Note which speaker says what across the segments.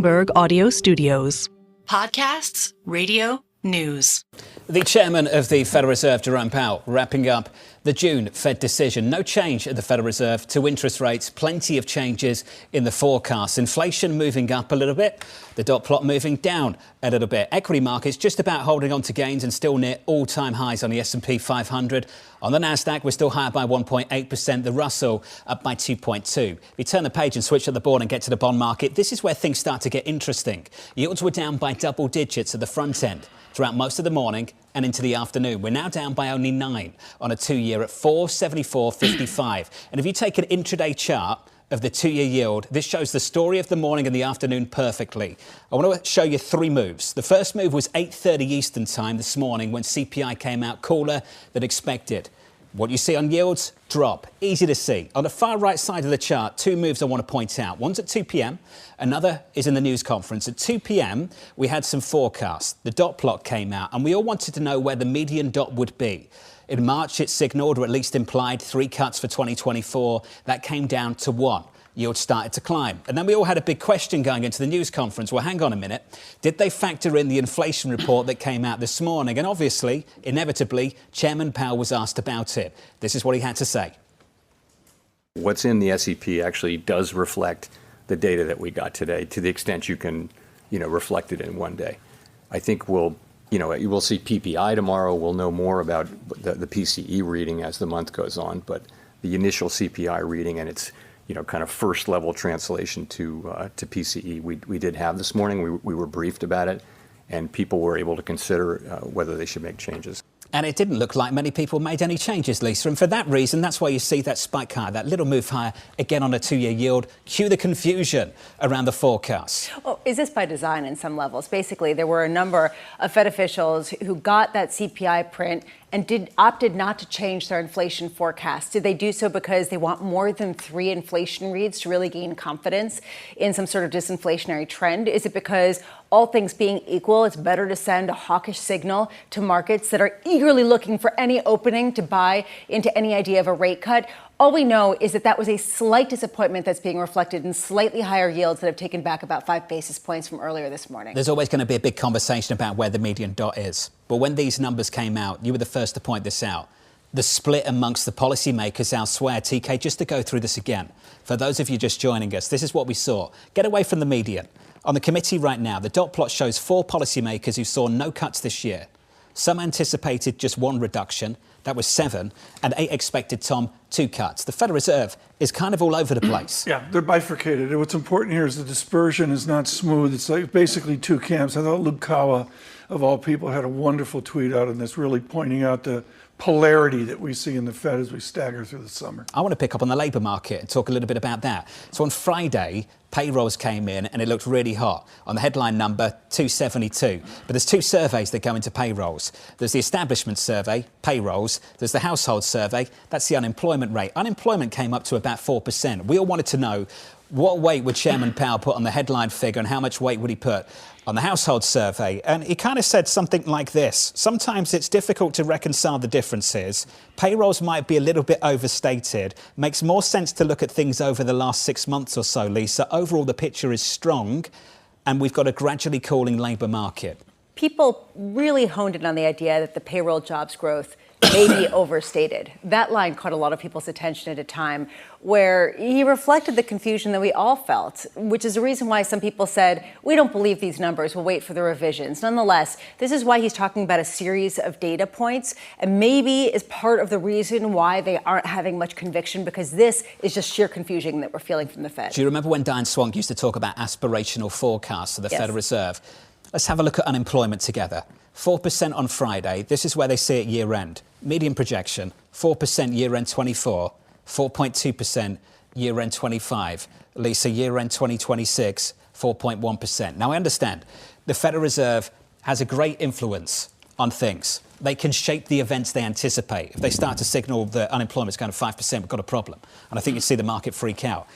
Speaker 1: Bloomberg Audio Studios.
Speaker 2: Podcasts, radio, news.
Speaker 3: The chairman of the Federal Reserve, Jerome Powell, wrapping up the June Fed decision. No change at the Federal Reserve to interest rates. Plenty of changes in the forecast. Inflation moving up a little bit. The dot plot moving down a little bit. Equity markets just about holding on to gains and still near all-time highs on the S&P 500. On the Nasdaq, we're still higher by 1.8%. The Russell up by 2.2%. If you turn the page and switch at the board and get to the bond market, this is where things start to get interesting. Yields were down by double digits at the front end throughout most of the morning and into the afternoon. We're now down by only 9 on a 2-year at 474.55. And if you take an intraday chart of the 2-year yield, this shows the story of the morning and the afternoon perfectly. I want to show you 3 moves. The first move was 8:30 Eastern time this morning when CPI came out cooler than expected. What you see on yields, drop. Easy to see. On the far right side of the chart, 2 moves I want to point out. One's at 2 p.m. Another is in the news conference. At 2 p.m., we had some forecasts. The dot plot came out, and we all wanted to know where the median dot would be. In March, it signalled, or at least implied, 3 cuts for 2024. That came down to 1. Yields started to climb. And then we all had a big question going into the news conference. Well, hang on a minute. Did they factor in the inflation report that came out this morning? And obviously, inevitably, Chairman Powell was asked about it. This is what he had to say.
Speaker 4: What's in the SEP actually does reflect the data that we got today, to the extent you can, reflect it in one day. I think we'll see PPI tomorrow. We'll know more about the PCE reading as the month goes on. But the initial CPI reading and its kind of first level translation to PCE, we did have this morning. We were briefed about it, and people were able to consider whether they should make changes.
Speaker 3: And it didn't look like many people made any changes, Lisa. And for that reason, that's why you see that spike higher, that little move higher again on a 2-year yield. Cue the confusion around the forecast.
Speaker 5: Well, is this by design in some levels? Basically, there were a number of Fed officials who got that CPI print and opted not to change their inflation forecast. Did they do so because they want more than 3 inflation reads to really gain confidence in some sort of disinflationary trend? Is it because, all things being equal, it's better to send a hawkish signal to markets that are eagerly looking for any opening to buy into any idea of a rate cut? All we know is that was a slight disappointment that's being reflected in slightly higher yields that have taken back about 5 basis points from earlier this morning.
Speaker 3: There's always going to be a big conversation about where the median dot is. But when these numbers came out, you were the first to point this out. The split amongst the policymakers elsewhere. TK, just to go through this again, for those of you just joining us, this is what we saw. Get away from the median. On the committee right now, the dot plot shows 4 policymakers who saw no cuts this year. Some anticipated just 1 reduction. That was 7, and 8 expected, Tom, 2 cuts. The Federal Reserve is kind of all over the place.
Speaker 6: Yeah, they're bifurcated. And what's important here is the dispersion is not smooth. It's like basically 2 camps. I thought Luke Kawa, of all people, had a wonderful tweet out on this, really pointing out the polarity that we see in the Fed as we stagger through the summer.
Speaker 3: I want to pick up on the labour market and talk a little bit about that. So on Friday, payrolls came in and it looked really hot. On the headline number, 272. But there's 2 surveys that go into payrolls. There's the establishment survey, payrolls. There's the household survey. That's the unemployment rate. Unemployment came up to about 4%. We all wanted to know, what weight would Chairman Powell put on the headline figure and how much weight would he put on the household survey? And he kind of said something like this. Sometimes it's difficult to reconcile the differences. Payrolls might be a little bit overstated. Makes more sense to look at things over the last 6 months or so, Lisa. Overall, the picture is strong and we've got a gradually cooling labour market.
Speaker 5: People really honed in on the idea that the payroll jobs growth may be overstated. That line caught a lot of people's attention at a time where he reflected the confusion that we all felt, which is the reason why some people said, we don't believe these numbers, we'll wait for the revisions. Nonetheless, this is why he's talking about a series of data points, and maybe is part of the reason why they aren't having much conviction, because this is just sheer confusion that we're feeling from the Fed.
Speaker 3: Do you remember when Diane Swonk used to talk about aspirational forecasts of the Federal Reserve? Let's have a look at unemployment together. 4% on Friday. This is where they see it year end. Median projection, 4% year end 24, 4.2% year end 25. Lisa, year end 2026, 4.1%. Now, I understand the Federal Reserve has a great influence on things. They can shape the events they anticipate. If they start to signal that unemployment is going to 5%, we've got a problem. And I think you see the market freak out.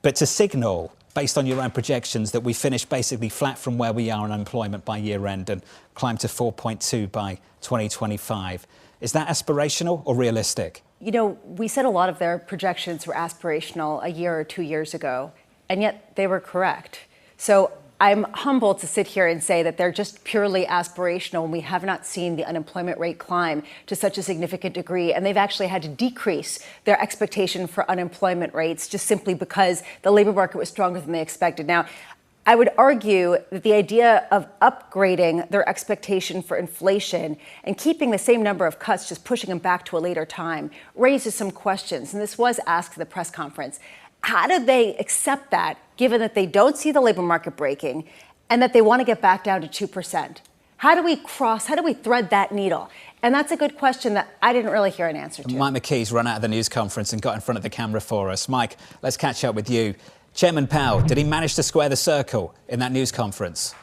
Speaker 3: But to signal, based on your own projections, that we finish basically flat from where we are on unemployment by year end and climb to 4.2 by 2025, is that aspirational or realistic?
Speaker 5: You know, we said a lot of their projections were aspirational a year or 2 years ago, and yet they were correct. So I'm humbled to sit here and say that they're just purely aspirational when we have not seen the unemployment rate climb to such a significant degree. And they've actually had to decrease their expectation for unemployment rates just simply because the labor market was stronger than they expected. Now, I would argue that the idea of upgrading their expectation for inflation and keeping the same number of cuts, just pushing them back to a later time, raises some questions. And this was asked at the press conference. How do they accept that, given that they don't see the labor market breaking and that they want to get back down to 2%? How do we thread that needle? And that's a good question that I didn't really hear an answer to.
Speaker 3: Mike McKee's run out of the news conference and got in front of the camera for us. Mike, let's catch up with you. Chairman Powell, did he manage to square the circle in that news conference?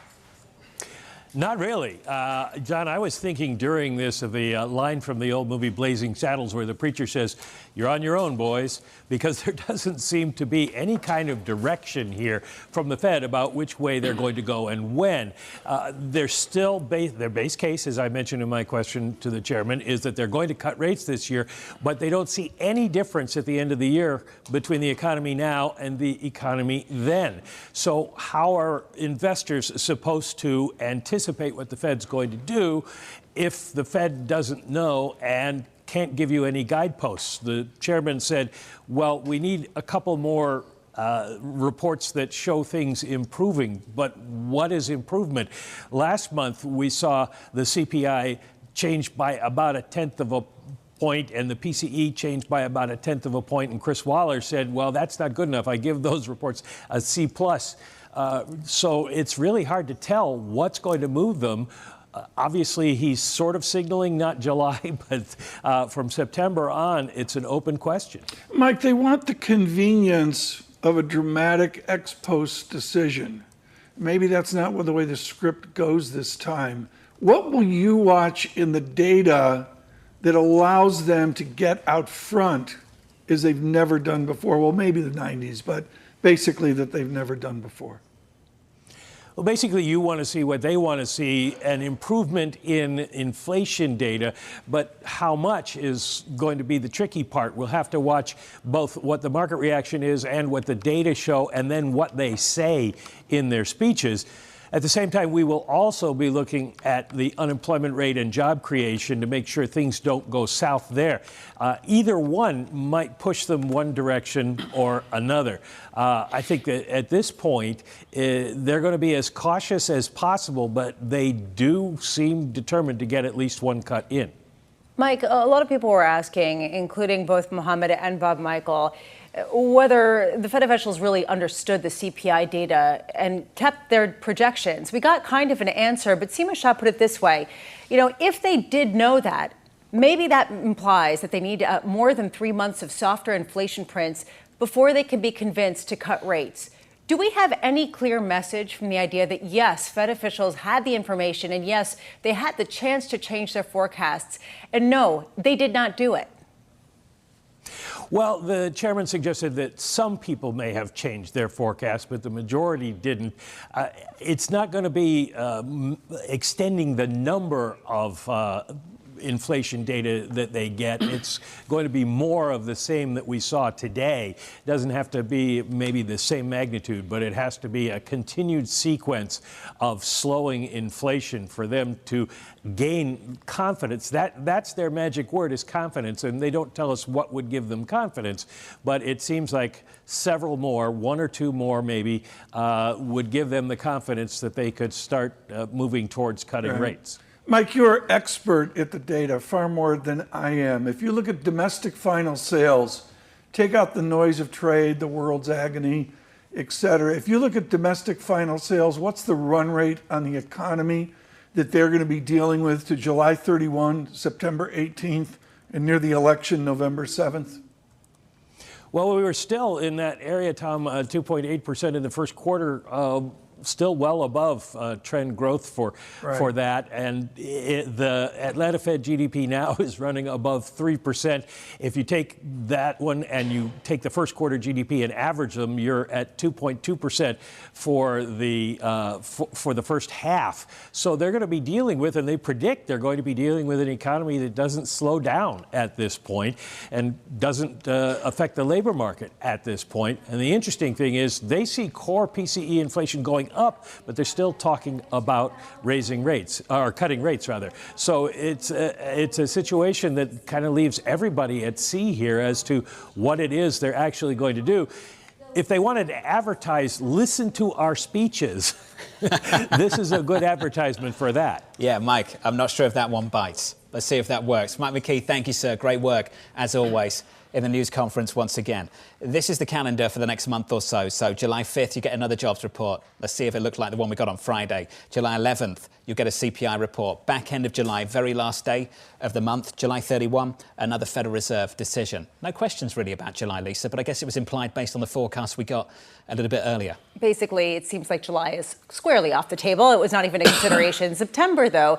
Speaker 7: Not really. John, I was thinking during this of the line from the old movie Blazing Saddles where the preacher says, "You're on your own, boys," because there doesn't seem to be any kind of direction here from the Fed about which way they're going to go and when. They're still their base case, as I mentioned in my question to the chairman, is that they're going to cut rates this year, but they don't see any difference at the end of the year between the economy now and the economy then. So how are investors supposed to anticipate what the Fed's going to do if the Fed doesn't know and can't give you any guideposts? The chairman said, well, we need a couple more reports that show things improving. But what is improvement? Last month, we saw the CPI change by about 1/10 of a point and the PCE changed by about 1/10 of a point. And Chris Waller said, well, that's not good enough. I give those reports a C+. So it's really hard to tell what's going to move them. Obviously, he's sort of signaling not July, but from September on, it's an open question.
Speaker 6: Mike, they want the convenience of a dramatic ex post decision. Maybe that's not the way the script goes this time. What will you watch in the data that allows them to get out front as they've never done before? Well, maybe the 90s, but basically that they've never done before.
Speaker 7: Well, basically, you want to see what they want to see, an improvement in inflation data, but how much is going to be the tricky part. We'll have to watch both what the market reaction is and what the data show, and then what they say in their speeches. At the same time, we will also be looking at the unemployment rate and job creation to make sure things don't go south there. Either one might push them one direction or another. I think that at this point, they're going to be as cautious as possible, but they do seem determined to get at least one cut in.
Speaker 5: Mike, a lot of people were asking, including both Mohammed and Bob Michael, whether the Fed officials really understood the CPI data and kept their projections. We got kind of an answer, but Seema Shah put it this way. If they did know that, maybe that implies that they need more than 3 months of softer inflation prints before they can be convinced to cut rates. Do we have any clear message from the idea that, yes, Fed officials had the information and, yes, they had the chance to change their forecasts, and no, they did not do it?
Speaker 7: Well, the chairman suggested that some people may have changed their forecast, but the majority didn't. It's not going to be extending the number of inflation data that they get. It's going to be more of the same that we saw today. It doesn't have to be maybe the same magnitude, but it has to be a continued sequence of slowing inflation for them to gain confidence. That's their magic word, is confidence, and they don't tell us what would give them confidence, but it seems like several more, one or two more maybe, would give them the confidence that they could start moving towards cutting rates.
Speaker 6: Mike, you're expert at the data, far more than I am. If you look at domestic final sales, take out the noise of trade, the world's agony, et cetera. If you look at domestic final sales, what's the run rate on the economy that they're going to be dealing with to July 31, September 18th, and near the election, November 7th?
Speaker 7: Well, we were still in that area, Tom, 2.8% in the first quarter. Still well above trend growth for that. And the Atlanta Fed GDP now is running above 3%. If you take that one and you take the first quarter GDP and average them, you're at 2.2% for the first half. So they're going to be dealing with, and they predict they're going to be dealing with, an economy that doesn't slow down at this point and doesn't affect the labor market at this point. And the interesting thing is they see core PCE inflation going up, but they're still talking about raising rates, or cutting rates rather. So it's a situation that kind of leaves everybody at sea here as to what it is they're actually going to do. If they wanted to advertise, listen to our speeches. This is a good advertisement for that.
Speaker 3: Yeah, Mike, I'm not sure if that one bites. Let's see if that works. Mike McKee, thank you, sir. Great work, as always, in the news conference once again. This is the calendar for the next month or so. So July 5th, you get another jobs report. Let's see if it looked like the one we got on Friday. July 11th, you get a CPI report. Back end of July, very last day of the month, July 31, another Federal Reserve decision. No questions really about July, Lisa, but I guess it was implied based on the forecast we got a little bit earlier.
Speaker 5: Basically, it seems like July is squarely off the table. It was not even a consideration. September, though,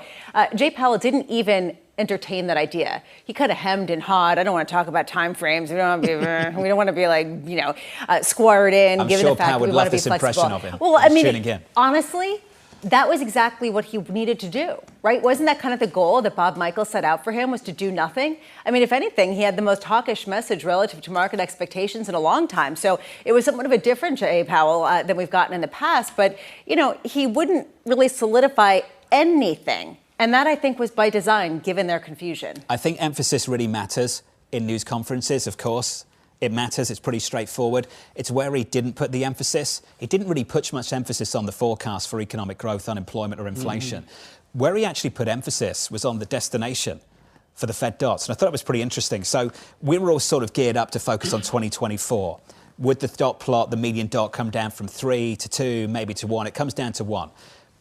Speaker 5: Jay Powell didn't even entertain that idea. He kind of hemmed and hawed. I don't want to talk about time frames. We don't want to be like, squared in,
Speaker 3: I'm
Speaker 5: given
Speaker 3: sure
Speaker 5: the fact
Speaker 3: Powell
Speaker 5: that we
Speaker 3: would
Speaker 5: want
Speaker 3: love
Speaker 5: to be
Speaker 3: this
Speaker 5: flexible.
Speaker 3: impression of him.
Speaker 5: Well, I
Speaker 3: He's
Speaker 5: mean,
Speaker 3: tuning in.
Speaker 5: honestly, that was exactly what he needed to do, right? Wasn't that kind of the goal that Bob Michael set out for him, was to do nothing? I mean, if anything, he had the most hawkish message relative to market expectations in a long time. So it was somewhat of a different Jay Powell than we've gotten in the past. But, he wouldn't really solidify anything. And that, I think, was by design, given their confusion.
Speaker 3: I think emphasis really matters in news conferences, of course. It matters. It's pretty straightforward. It's where he didn't put the emphasis. He didn't really put much emphasis on the forecast for economic growth, unemployment or inflation. Where he actually put emphasis was on the destination for the Fed dots. And I thought it was pretty interesting. So we were all sort of geared up to focus on 2024. Would the dot plot, the median dot, come down from 3 to 2, maybe to 1? It comes down to 1.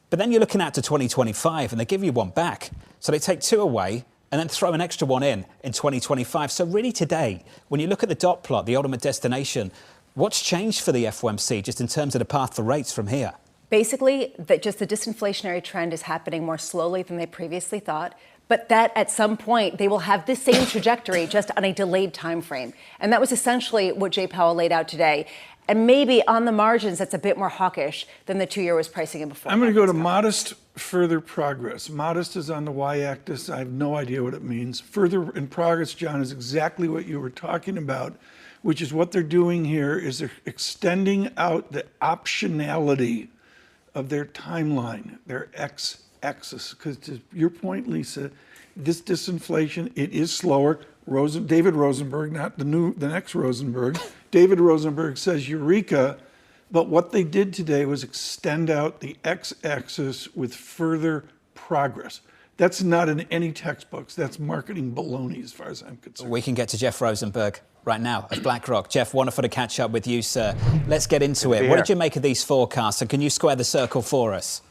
Speaker 3: But then you're looking out to 2025 and they give you 1 back. So they take 2 away and then throw an extra 1 in 2025. So really today, when you look at the dot plot, the ultimate destination, what's changed for the FOMC just in terms of the path for rates from here?
Speaker 5: Basically, that just the disinflationary trend is happening more slowly than they previously thought, but that at some point they will have the same trajectory just on a delayed time frame. And that was essentially what Jay Powell laid out today. And maybe on the margins, that's a bit more hawkish than the 2-year was pricing in before.
Speaker 6: I'm going to go to modest further progress. Modest is on the y-axis. I have no idea what it means. Further in progress, John, is exactly what you were talking about, which is what they're doing here is they're extending out the optionality of their timeline, their x-axis. Because to your point, Lisa, this disinflation, it is slower. David Rosenberg, not the next Rosenberg. David Rosenberg says eureka, but what they did today was extend out the x-axis with further progress. That's not in any textbooks. That's marketing baloney as far as I'm concerned.
Speaker 3: We can get to Jeff Rosenberg right now at BlackRock. Jeff, wonderful to catch up with you, sir. Let's get into it. What did you make of these forecasts, and can you square the circle for us?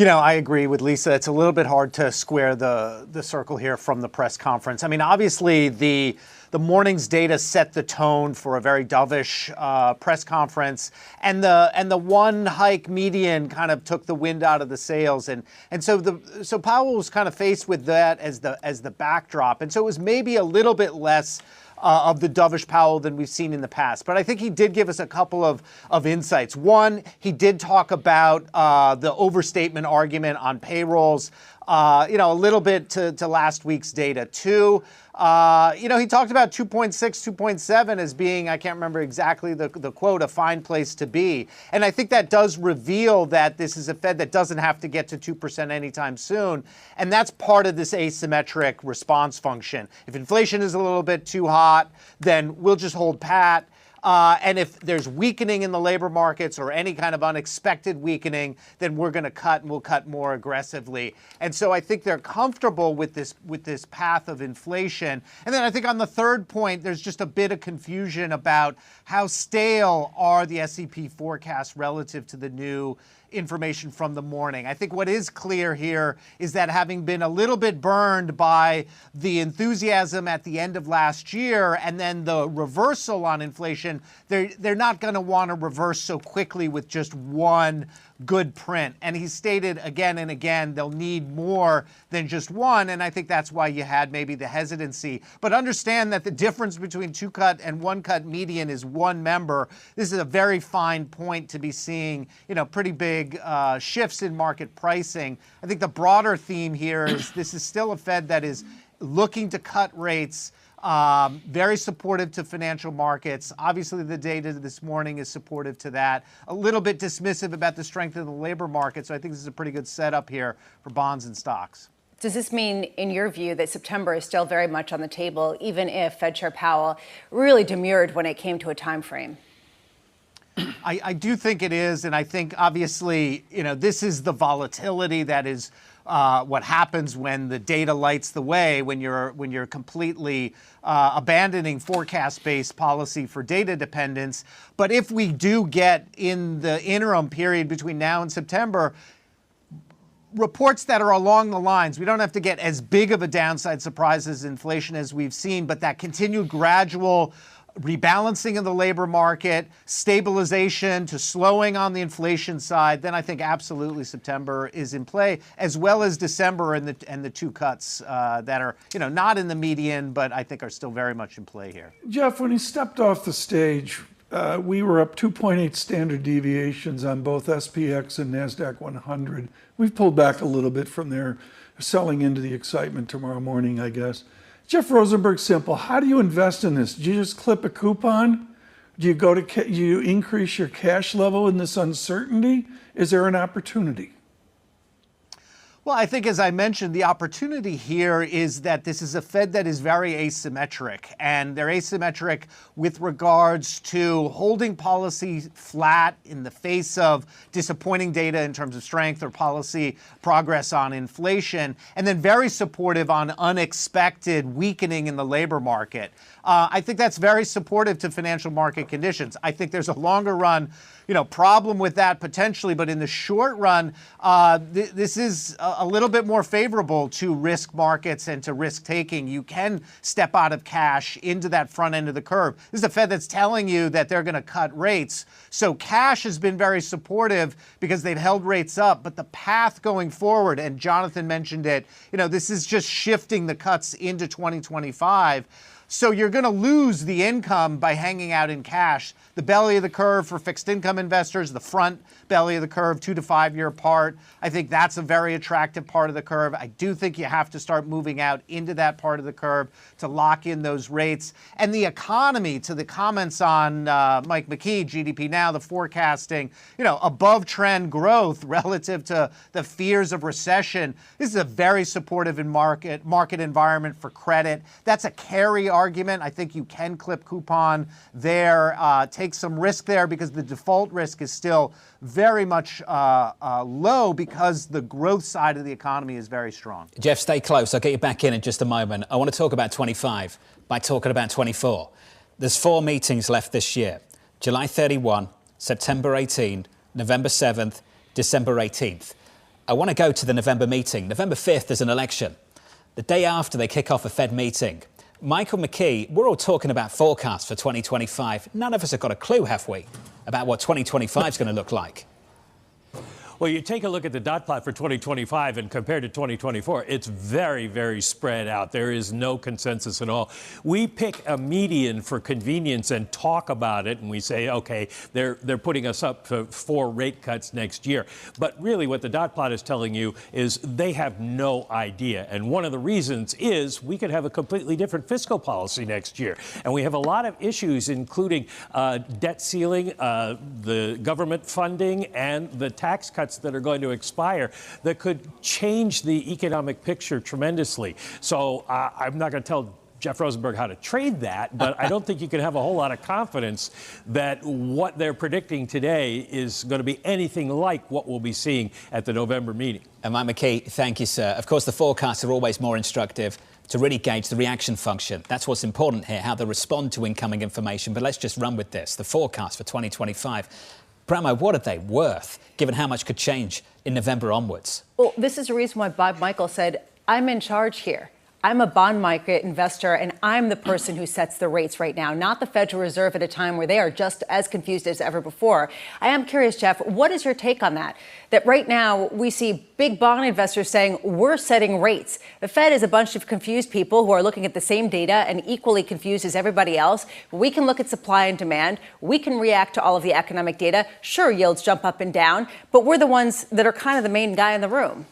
Speaker 8: I agree with Lisa. It's a little bit hard to square the circle here from the press conference. I mean, obviously, the morning's data set the tone for a very dovish press conference, and the 1 hike median kind of took the wind out of the sails, and so Powell was kind of faced with that as the backdrop, and so it was maybe a little bit less of the dovish Powell than we've seen in the past. But I think he did give us a couple of insights. One, he did talk about the overstatement argument on payrolls, a little bit to last week's data. Two, he talked about 2.6, 2.7 as being, I can't remember exactly the quote, a fine place to be. And I think that does reveal that this is a Fed that doesn't have to get to 2% anytime soon. And that's part of this asymmetric response function. If inflation is a little bit too hot, then we'll just hold pat. And if there's weakening in the labor markets or any kind of unexpected weakening, then we're going to cut, and we'll cut more aggressively. And so I think they're comfortable with this path of inflation. And then I think on the third point, there's just a bit of confusion about how stale are the SEP forecasts relative to the new information from the morning. I think what is clear here is that having been a little bit burned by the enthusiasm at the end of last year and then the reversal on inflation, they're not going to want to reverse so quickly with just one good print. And he stated again and again, they'll need more than just one. And I think that's why you had maybe the hesitancy. But understand that the difference between 2-cut and 1-cut median is 1 member. This is a very fine point to be seeing, pretty big shifts in market pricing. I think the broader theme here is this is still a Fed that is looking to cut rates Very supportive to financial markets. Obviously, the data this morning is supportive to that. A little bit dismissive about the strength of the labor market. So I think this is a pretty good setup here for bonds and stocks.
Speaker 5: Does this mean, in your view, that September is still very much on the table, even if Fed Chair Powell really demurred when it came to a time frame?
Speaker 8: I do think it is, and I think obviously, this is the volatility that is what happens when the data lights the way, when you're completely abandoning forecast-based policy for data dependence. But if we do get in the interim period between now and September, reports that are along the lines, we don't have to get as big of a downside surprise as inflation as we've seen, but that continued gradual rebalancing of the labor market, stabilization to slowing on the inflation side, then I think absolutely September is in play, as well as December and the two cuts that are not in the median, but I think are still very much in play here.
Speaker 6: Jeff, when he stepped off the stage, we were up 2.8 standard deviations on both SPX and NASDAQ 100. We've pulled back a little bit from there, selling into the excitement tomorrow morning, I guess. Jeff Rosenberg, simple. How do you invest in this? Do you just clip a coupon? Do you increase your cash level in this uncertainty? Is there an opportunity?
Speaker 8: Well, I think, as I mentioned, the opportunity here is that this is a Fed that is very asymmetric, and they're asymmetric with regards to holding policy flat in the face of disappointing data in terms of strength or policy progress on inflation, and then very supportive on unexpected weakening in the labor market. I think that's very supportive to financial market conditions. I think there's a longer run problem with that potentially, but in the short run, this is a little bit more favorable to risk markets and to risk taking. You can step out of cash into that front end of the curve. This is a Fed that's telling you that they're going to cut rates. So cash has been very supportive because they've held rates up, but the path going forward, and Jonathan mentioned it, this is just shifting the cuts into 2025. So you're going to lose the income by hanging out in cash. The belly of the curve for fixed income investors, the front belly of the curve, 2 to 5 year part. I think that's a very attractive part of the curve. I do think you have to start moving out into that part of the curve to lock in those rates. And the economy, to the comments on Mike McKee, GDP Now, the forecasting, above trend growth relative to the fears of recession. This is a very supportive market environment for credit. That's a carry argument. I think you can clip coupon there, take some risk there because the default risk is still very much low because the growth side of the economy is very strong.
Speaker 3: Jeff, stay close. I'll get you back in just a moment. I want to talk about 25 by talking about 24. There's 4 meetings left this year. July 31, September 18, November 7th, December 18th. I want to go to the November meeting. November 5th, there's an election. The day after, they kick off a Fed meeting. Michael McKee, we're all talking about forecasts for 2025. None of us have got a clue, have we, about what 2025 is going to look like?
Speaker 7: Well, you take a look at the dot plot for 2025 and compared to 2024, it's very, very spread out. There is no consensus at all. We pick a median for convenience and talk about it, and we say, okay, they're putting us up for 4 rate cuts next year. But really what the dot plot is telling you is they have no idea. And one of the reasons is we could have a completely different fiscal policy next year. And we have a lot of issues, including debt ceiling, the government funding, and the tax cuts that are going to expire that could change the economic picture tremendously. So I'm not going to tell Jeff Rosenberg how to trade that, but I don't think you can have a whole lot of confidence that what they're predicting today is going to be anything like what we'll be seeing at the November meeting.
Speaker 3: And Mike McKee, thank you, sir. Of course, the forecasts are always more instructive to really gauge the reaction function. That's what's important here, how they respond to incoming information. But let's just run with this. The forecast for 2025. Bramo, what are they worth, given how much could change in November onwards?
Speaker 5: Well, this is the reason why Bob Michael said, I'm in charge here. I'm a bond market investor, and I'm the person who sets the rates right now, not the Federal Reserve at a time where they are just as confused as ever before. I am curious, Jeff, what is your take on that? That right now we see big bond investors saying we're setting rates. The Fed is a bunch of confused people who are looking at the same data and equally confused as everybody else. We can look at supply and demand. We can react to all of the economic data. Sure, yields jump up and down, but we're the ones that are kind of the main guy in the room.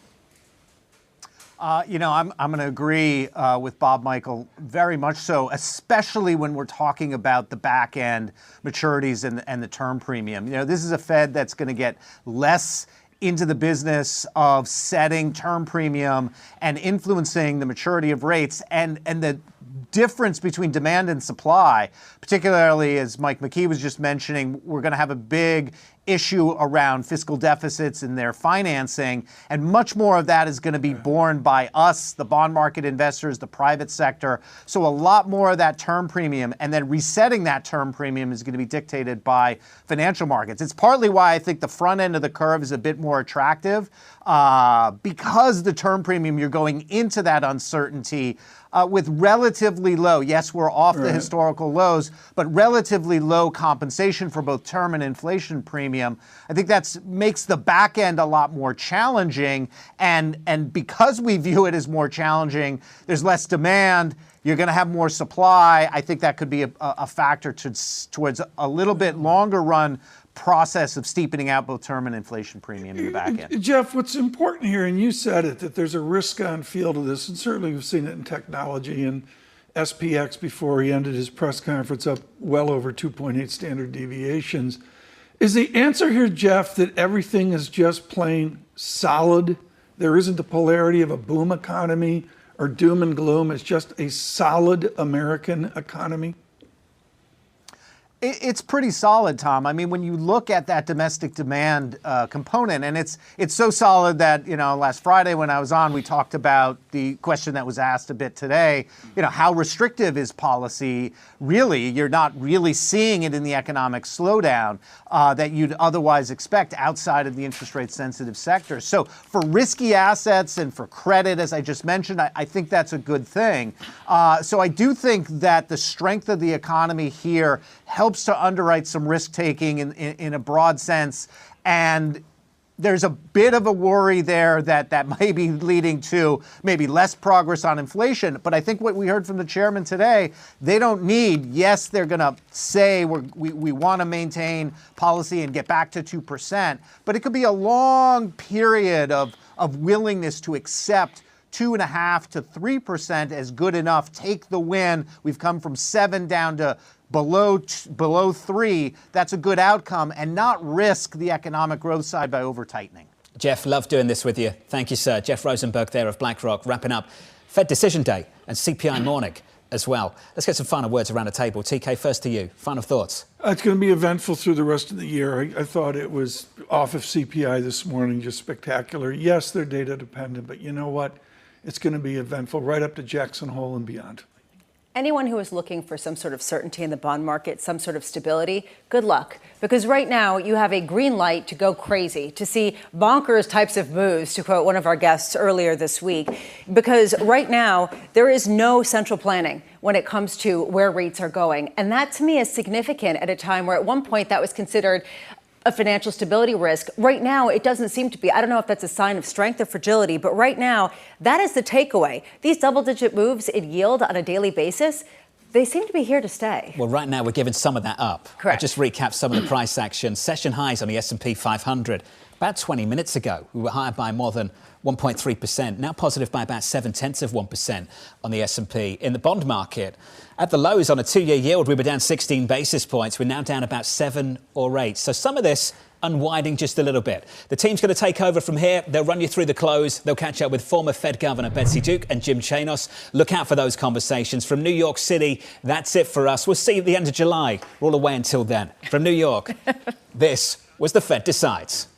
Speaker 8: I'm going to agree with Bob Michael very much so, especially when we're talking about the back end maturities and the term premium. This is a Fed that's going to get less into the business of setting term premium and influencing the maturity of rates and the difference between demand and supply, particularly as Mike McKee was just mentioning, we're going to have a big issue around fiscal deficits and their financing, and much more of that is going to be borne by us, the bond market investors, the private sector. So a lot more of that term premium, and then resetting that term premium is going to be dictated by financial markets. It's partly why I think the front end of the curve is a bit more attractive, because the term premium, you're going into that uncertainty with relatively low, yes, we're off the historical lows, but relatively low compensation for both term and inflation premium. I think that makes the back end a lot more challenging. And because we view it as more challenging, there's less demand. You're going to have more supply. I think that could be a factor towards a little bit longer run process of steepening out both term and inflation premium in the back end.
Speaker 6: Jeff, what's important here, and you said it, that there's a risk-on feel to this, and certainly we've seen it in technology, and SPX before he ended his press conference up well over 2.8 standard deviations. Is the answer here, Jeff, that everything is just plain solid? There isn't the polarity of a boom economy or doom and gloom. It's just a solid American economy?
Speaker 8: It's pretty solid, Tom. I mean, when you look at that domestic demand component, and it's so solid that, last Friday when I was on, we talked about the question that was asked a bit today, how restrictive is policy really? You're not really seeing it in the economic slowdown that you'd otherwise expect outside of the interest rate sensitive sector. So for risky assets and for credit, as I just mentioned, I think that's a good thing. So I do think that the strength of the economy here helps to underwrite some risk taking in a broad sense. And there's a bit of a worry there that may be leading to maybe less progress on inflation. But I think what we heard from the chairman today, they don't need, yes, they're going to say we want to maintain policy and get back to 2%, but it could be a long period of willingness to accept 2.5% to 3% as good enough. Take the win. We've come from 7 down to below 3. That's a good outcome, and not risk the economic growth side by over tightening.
Speaker 3: Jeff, love doing this with you. Thank you, sir. Jeff Rosenberg there of BlackRock, wrapping up Fed decision day and CPI morning as well. Let's get some final words around the table. TK, first to you. Final thoughts.
Speaker 6: It's going to be eventful through the rest of the year. I thought it was off of CPI this morning, just spectacular. Yes, they're data dependent, but you know what? It's going to be eventful right up to Jackson Hole and beyond.
Speaker 5: Anyone who is looking for some sort of certainty in the bond market, some sort of stability, good luck. Because right now you have a green light to go crazy, to see bonkers types of moves, to quote one of our guests earlier this week. Because right now there is no central planning when it comes to where rates are going. And that to me is significant at a time where at one point that was considered a financial stability risk. Right now, it doesn't seem to be. I don't know if that's a sign of strength or fragility, but right now, that is the takeaway. These double-digit moves in yield on a daily basis, they seem to be here to stay.
Speaker 3: Well, right now, we're giving some of that up.
Speaker 5: Correct.
Speaker 3: I'll just recap some of the price action. Session highs on the S&P 500. About 20 minutes ago, we were higher by more than 1.3%, now positive by about 0.7% on the S&P. In the bond market, at the lows on a 2-year yield, we were down 16 basis points. We're now down about 7 or 8. So some of this unwinding just a little bit. The team's going to take over from here. They'll run you through the close. They'll catch up with former Fed Governor Betsy Duke and Jim Chanos. Look out for those conversations. From New York City, that's it for us. We'll see you at the end of July. We're all away until then. From New York, this was the Fed Decides.